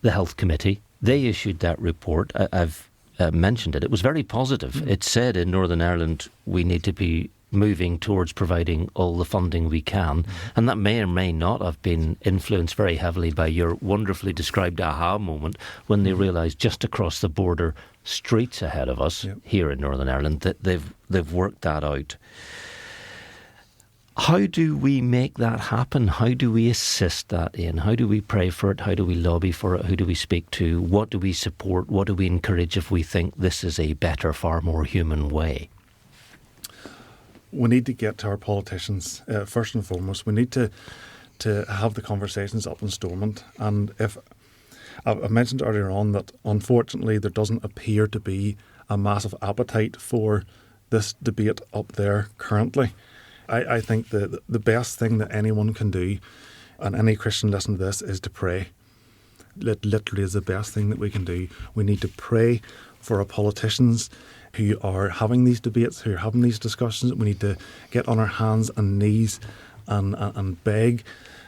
Speaker 1: the Health Committee. They issued that report. I've mentioned it. It was very positive. It said in Northern Ireland we need to be moving towards providing all the funding we can. And that may or may not have been influenced very heavily by your wonderfully described aha moment when they realised just across the border, streets ahead of us here in Northern Ireland, that they've worked that out. How do we make that happen? How do we assist that, Ian? How do we pray for it? How do we lobby for it? Who do we speak to? What do we support? What do we encourage if we think this is a better, far more human way?
Speaker 2: We need to get to our politicians, first and foremost. We need to have the conversations up in Stormont. And if I mentioned earlier on that unfortunately there doesn't appear to be a massive appetite for this debate up there currently. I think the best thing that anyone can do, and any Christian listening to this, is to pray. It literally is the best thing that we can do. We need to pray for our politicians who are having these debates, who are having these discussions. We need to get on our hands and knees and beg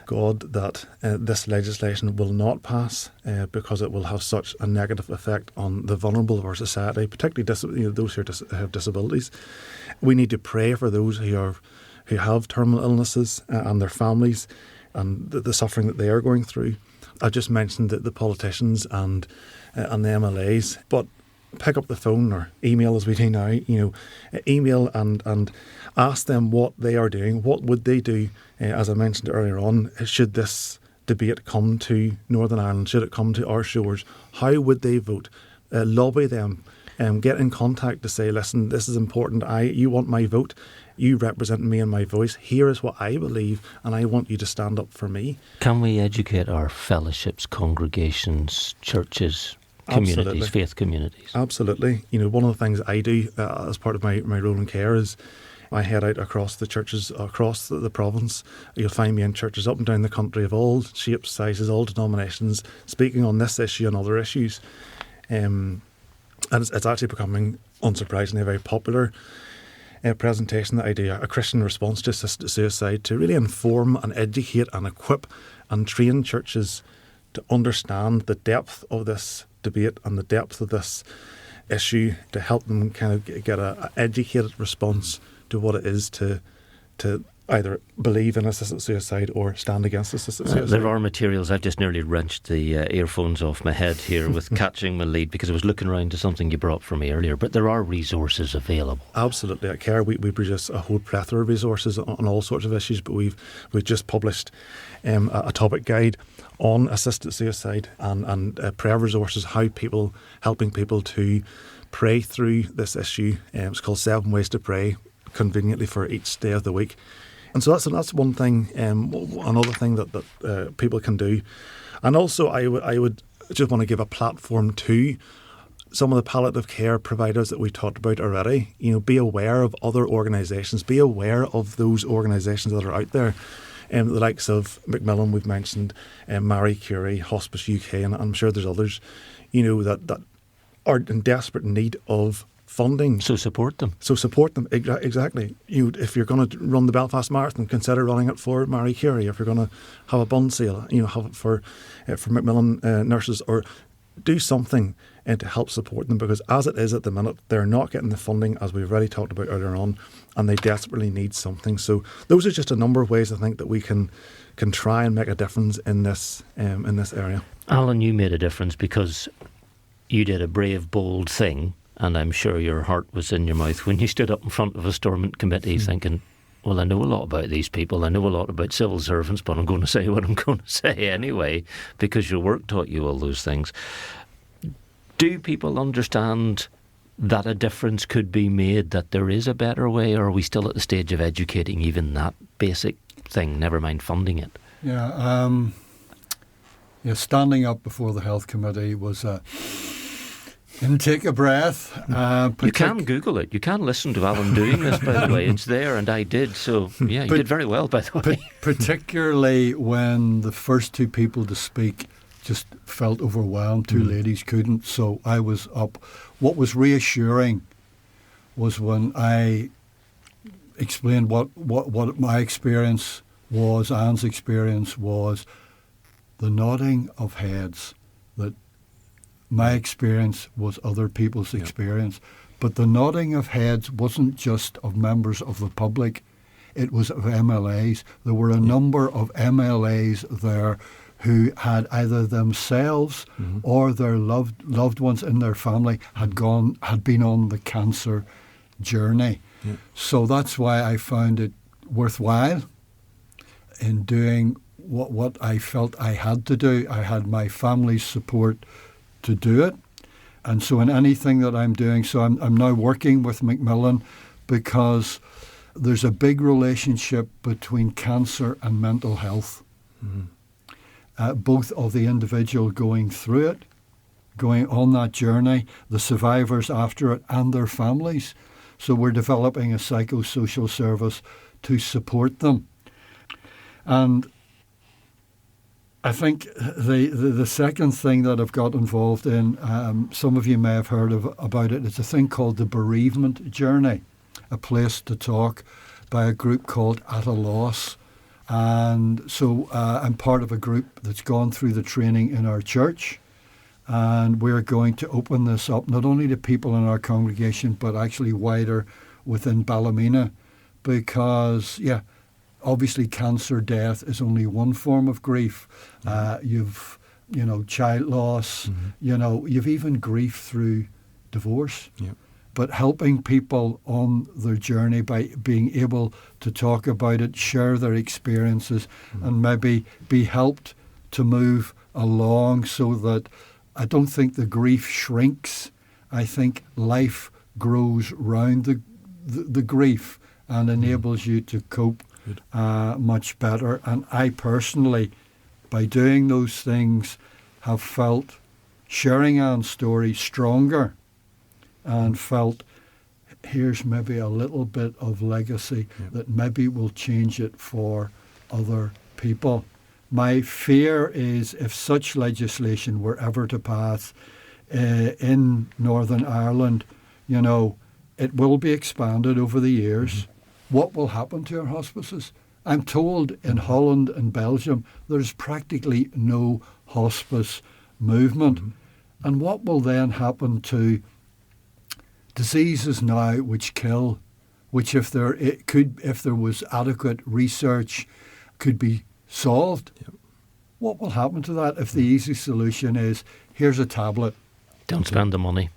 Speaker 2: God that this legislation will not pass because it will have such a negative effect on the vulnerable of our society, particularly those who have disabilities. We need to pray for those who have terminal illnesses and their families and the suffering that they are going through. I just mentioned the politicians and the MLAs, but pick up the phone or email as we do now, email and ask them what they are doing. What would they do, as I mentioned earlier on, should this debate come to Northern Ireland, should it come to our shores? How would they vote? Lobby them, get in contact to say, listen, this is important. You want my vote. You represent me and my voice. Here is what I believe, and I want you to stand up for me.
Speaker 1: Can we educate our fellowships, congregations, churches, communities,
Speaker 2: Absolutely.
Speaker 1: faith communities?
Speaker 2: Absolutely. One of the things I do as part of my role in care is I head out across the churches across the province. You'll find me in churches up and down the country of all shapes, sizes, all denominations, speaking on this issue and other issues. And it's actually becoming, unsurprisingly, a very popular presentation that I do, a Christian response to assisted suicide, to really inform and educate and equip and train churches to understand the depth of this debate and the depth of this issue, to help them kind of get an educated response to what it is to either believe in assisted suicide or stand against assisted suicide.
Speaker 1: There are materials. I've just nearly wrenched the earphones off my head here with catching my lead, because I was looking around to something you brought for me earlier, but there are resources available.
Speaker 2: Absolutely. At CARE we produce a whole plethora of resources on all sorts of issues, but we've just published a topic guide on assisted suicide and prayer resources, helping people to pray through this issue. It's called 7 Ways to Pray, conveniently for each day of the week. And so that's one thing. Another thing that people can do, and also I would just want to give a platform to some of the palliative care providers that we talked about already. Be aware of other organisations. Be aware of those organisations that are out there. The likes of Macmillan, we've mentioned, Marie Curie, Hospice UK, and I'm sure there's others. That are in desperate need of funding.
Speaker 1: So support them.
Speaker 2: Exactly. If you're going to run the Belfast Marathon, consider running it for Marie Curie. If you're going to have a bun sale, have it for Macmillan nurses, or do something to help support them, because as it is at the minute, they're not getting the funding, as we've already talked about earlier on, and they desperately need something. So those are just a number of ways I think that we can try and make a difference in this area.
Speaker 1: Alan, you made a difference because you did a brave, bold thing. And I'm sure your heart was in your mouth when you stood up in front of a Stormont committee thinking, well, I know a lot about these people. I know a lot about civil servants, but I'm going to say what I'm going to say anyway, because your work taught you all those things. Do people understand that a difference could be made, that there is a better way, or are we still at the stage of educating even that basic thing, never mind funding it?
Speaker 3: Yeah, standing up before the health committee was and take a breath.
Speaker 1: You can Google it. You can listen to Alan doing this, by the way. It's there, and I did. So, yeah, you did very well, by the way.
Speaker 3: Particularly when the first two people to speak just felt overwhelmed. Two ladies couldn't, so I was up. What was reassuring was when I explained what my experience was, Anne's experience was, the nodding of heads, that my experience was other people's experience. But the nodding of heads wasn't just of members of the public, it was of MLAs. There were a number of MLAs there who had either themselves or their loved ones in their family had been on the cancer journey. Yeah. So that's why I found it worthwhile in doing what I felt I had to do. I had my family's support to do it. And so in anything that I'm doing, so I'm now working with Macmillan because there's a big relationship between cancer and mental health. Both of the individual going through it, going on that journey, the survivors after it, and their families. So we're developing a psychosocial service to support them. And I think the second thing that I've got involved in, some of you may have heard about it, it's a thing called the Bereavement Journey, a place to talk by a group called At a Loss. And so I'm part of a group that's gone through the training in our church, and we're going to open this up not only to people in our congregation, but actually wider within Ballymena, because, obviously cancer death is only one form of grief. You've, child loss, you've even grief through divorce. Yeah. But helping people on their journey by being able to talk about it, share their experiences, and maybe be helped to move along so that I don't think the grief shrinks. I think life grows round the grief and enables you to cope much better. And I personally, by doing those things, have felt, sharing Anne's story, stronger, and felt here's maybe a little bit of legacy that maybe will change it for other people. My fear is if such legislation were ever to pass in Northern Ireland, it will be expanded over the years. What will happen to our hospices? I'm told in Holland and Belgium there's practically no hospice movement. And what will then happen to diseases now which kill, which if there was adequate research could be solved? What will happen to that if the easy solution is here's a tablet?
Speaker 1: Don't spend the money.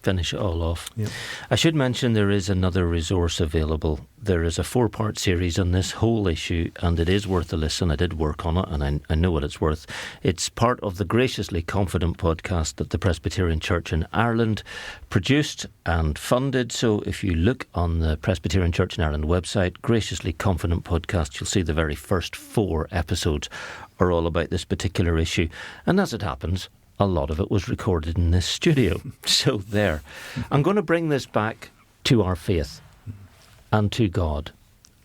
Speaker 1: finish it all off.
Speaker 2: Yeah.
Speaker 1: I should mention there is another resource available. There is a 4-part series on this whole issue, and it is worth a listen. I did work on it, and I know what it's worth. It's part of the Graciously Confident podcast that the Presbyterian Church in Ireland produced and funded. So if you look on the Presbyterian Church in Ireland website, Graciously Confident podcast, you'll see the very first 4 episodes are all about this particular issue. And as it happens, a lot of it was recorded in this studio. So there. I'm going to bring this back to our faith and to God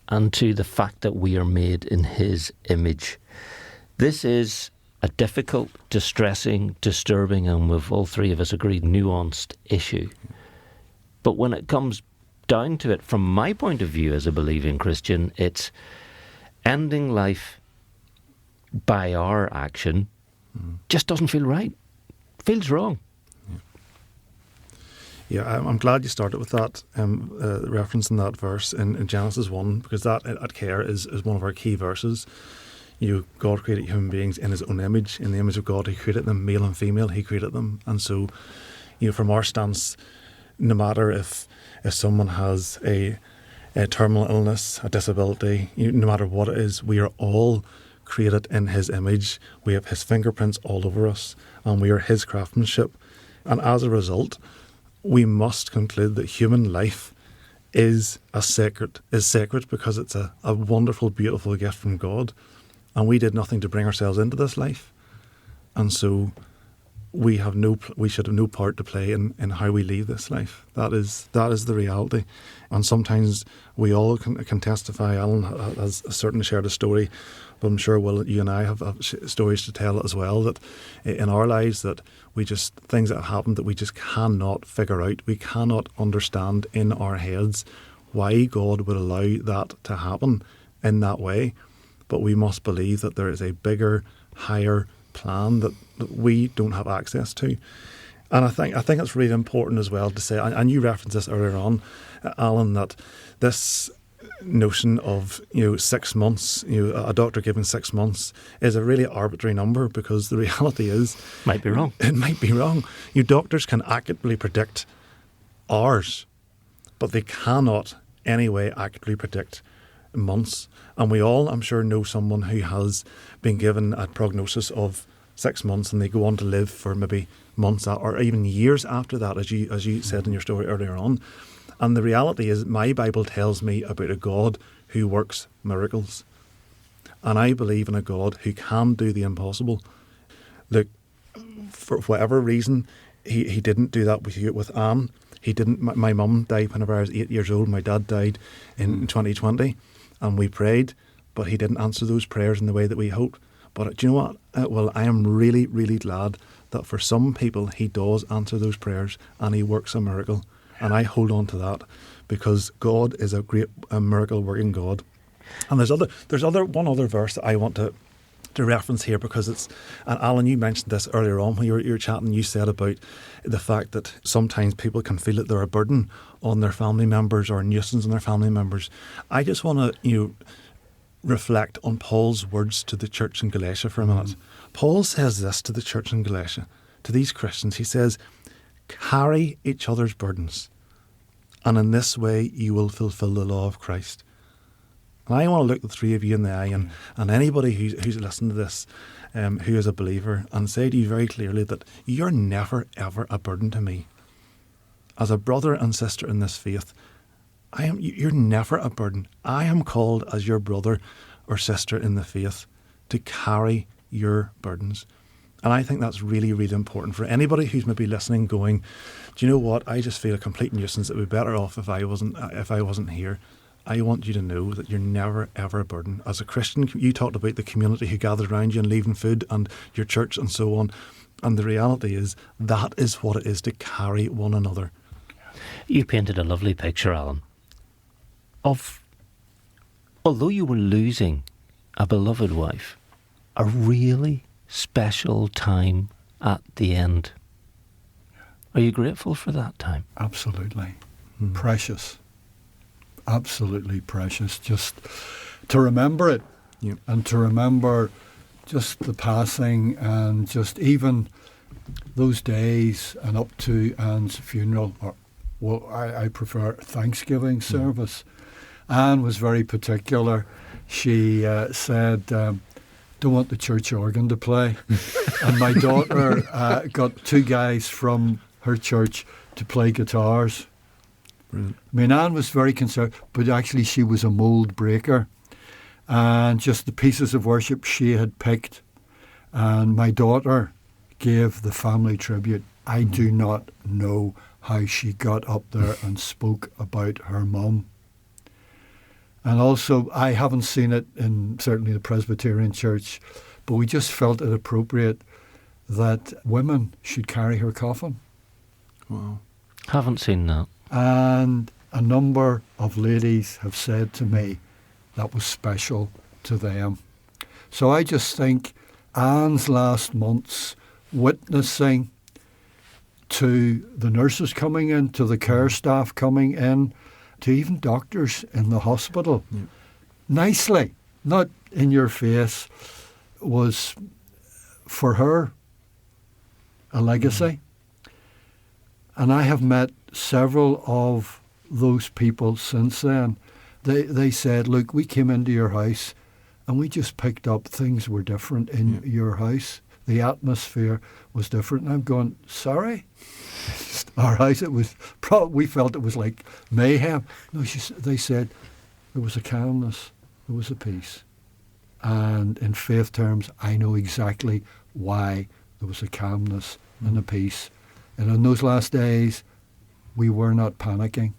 Speaker 1: and to the fact that we are made in His image. This is a difficult, distressing, disturbing, and we've all three of us agreed, nuanced issue. But when it comes down to it, from my point of view as a believing Christian, it's ending life by our action just doesn't feel right. Feels wrong.
Speaker 2: Yeah, I'm glad you started with that reference in that verse in Genesis 1, because that at care is one of our key verses. God created human beings in His own image. In the image of God, He created them, male and female. He created them, and so, from our stance, no matter if someone has a terminal illness, a disability, no matter what it is, we are all created in His image. We have His fingerprints all over us, and we are His craftsmanship. And as a result, we must conclude that human life is sacred because it's a wonderful, beautiful gift from God, and we did nothing to bring ourselves into this life, and so we should have no part to play in how we leave this life. That is the reality. And sometimes we all can testify. Alan has certainly shared a story, but I'm sure you and I have stories to tell as well, that in our lives that things that have happened that we just cannot figure out. We cannot understand in our heads why God would allow that to happen in that way. But we must believe that there is a bigger, higher plan that we don't have access to. And I think it's really important as well to say, and you referenced this earlier on, Alan, that this notion of 6 months, a doctor giving 6 months is a really arbitrary number, because the reality is
Speaker 1: might be wrong.
Speaker 2: It might be wrong. Doctors can accurately predict hours, but they cannot anyway accurately predict months. And we all, I'm sure, know someone who has been given a prognosis of 6 months, and they go on to live for maybe months or even years after that, as you said in your story earlier on. And the reality is, my Bible tells me about a God who works miracles. And I believe in a God who can do the impossible. Look, for whatever reason, he didn't do that with Anne. He didn't. My mum died whenever I was 8 years old. My dad died in 2020. And we prayed, but He didn't answer those prayers in the way that we hoped. But do you know what? Well, I am really, really glad that for some people He does answer those prayers and He works a miracle. And I hold on to that, because God is a great miracle working God. And there's one other verse that I want to reference here, because and Alan, you mentioned this earlier on when you were chatting. You said about the fact that sometimes people can feel that they're a burden on their family members or a nuisance on their family members. I just want to reflect on Paul's words to the church in Galatia for a minute. Paul says this to the church in Galatia, to these Christians. He says, carry each other's burdens, and in this way you will fulfill the law of Christ. And I want to look the three of you in the eye, and anybody who's listening to this, who is a believer, and say to you very clearly that you're never ever a burden to me. As a brother and sister in this faith, you're never a burden. I am called as your brother or sister in the faith to carry your burdens. And I think that's really, really important for anybody who's maybe listening, going, do you know what? I just feel a complete nuisance. It would be better off if I wasn't here. I want you to know that you're never, ever a burden. As a Christian, you talked about the community who gathered around you and leaving food, and your church and so on. And the reality is, that is what it is to carry one another.
Speaker 1: You painted a lovely picture, Alan, of, although you were losing a beloved wife, a really special time at the end. Are you grateful for that time?
Speaker 3: Absolutely. Precious. Absolutely precious. Just to remember it, and to remember just the passing, and just even those days and up to Anne's funeral, or well, I prefer Thanksgiving service. Anne was very particular. She said, don't want the church organ to play. And my daughter got 2 guys from her church to play guitars.
Speaker 2: Brilliant.
Speaker 3: I mean, Anne was very concerned, but actually she was a mould breaker. And just the pieces of worship she had picked. And my daughter gave the family tribute. I do not know how she got up there and spoke about her mum. And also, I haven't seen it in certainly the Presbyterian Church, but we just felt it appropriate that women should carry her coffin.
Speaker 2: Wow.
Speaker 1: Haven't seen that.
Speaker 3: And a number of ladies have said to me that was special to them. So I just think Anne's last months witnessing to the nurses coming in, to the care staff coming in, to even doctors in the hospital, nicely, not in your face, was for her a legacy. And I have met several of those people since then. They said, look, we came into your house and we just picked up things were different in your house. The atmosphere was different. And I'm going, sorry? Our house, it was we felt it was like mayhem. No, they said there was a calmness, there was a peace. And in faith terms, I know exactly why there was a calmness and a peace. And in those last days, we were not panicking.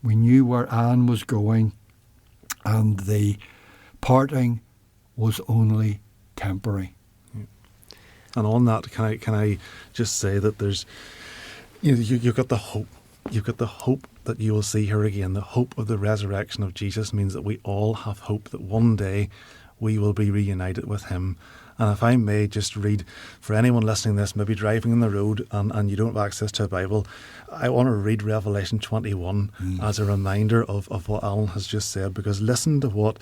Speaker 3: We knew where Anne was going, and the parting was only temporary.
Speaker 2: And on that, can I just say that there's, you've got the hope. You've got the hope that you will see her again. The hope of the resurrection of Jesus means that we all have hope that one day we will be reunited with him. And if I may just read, for anyone listening to this, maybe driving on the road and you don't have access to a Bible, I want to read Revelation 21 as a reminder of what Alan has just said, because listen to what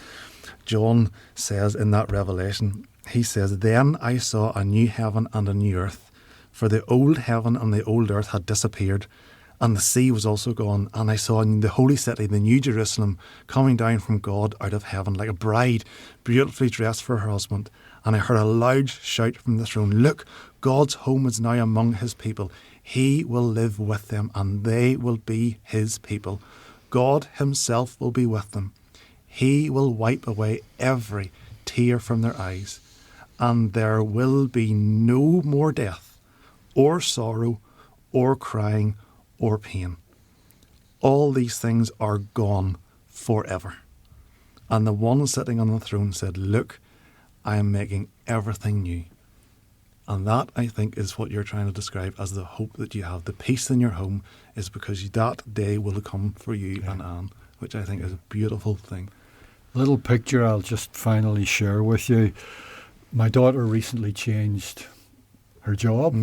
Speaker 2: John says in that Revelation. He says, "Then I saw a new heaven and a new earth, for the old heaven and the old earth had disappeared, and the sea was also gone. And I saw the holy city, the new Jerusalem, coming down from God out of heaven, like a bride beautifully dressed for her husband. And I heard a loud shout from the throne, 'Look, God's home is now among his people. He will live with them, and they will be his people. God himself will be with them. He will wipe away every tear from their eyes. And there will be no more death, or sorrow, or crying, or pain. All these things are gone forever.' And the one sitting on the throne said, 'Look, I am making everything new.'" And that, I think, is what you're trying to describe as the hope that you have. The peace in your home is because that day will come for you and Anne, which I think is a beautiful thing.
Speaker 3: Little picture I'll just finally share with you. My daughter recently changed her job,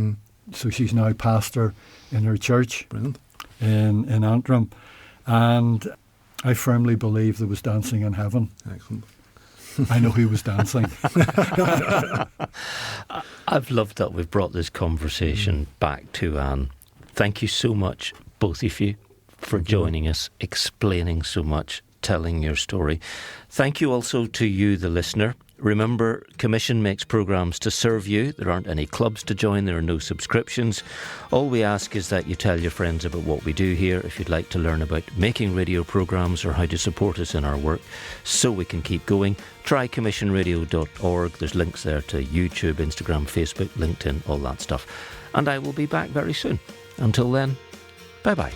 Speaker 3: so she's now pastor in her church.
Speaker 2: Brilliant.
Speaker 3: in Antrim. And I firmly believe there was dancing in heaven.
Speaker 2: Excellent.
Speaker 3: I know who was dancing.
Speaker 1: I've loved that we've brought this conversation back to Anne. Thank you so much, both of you, for joining us, explaining so much, telling your story. Thank you also to you, the listener. Remember, Commission makes programmes to serve you. There aren't any clubs to join. There are no subscriptions. All we ask is that you tell your friends about what we do here. If you'd like to learn about making radio programmes or how to support us in our work so we can keep going, try commissionradio.org. There's links there to YouTube, Instagram, Facebook, LinkedIn, all that stuff. And I will be back very soon. Until then, bye-bye.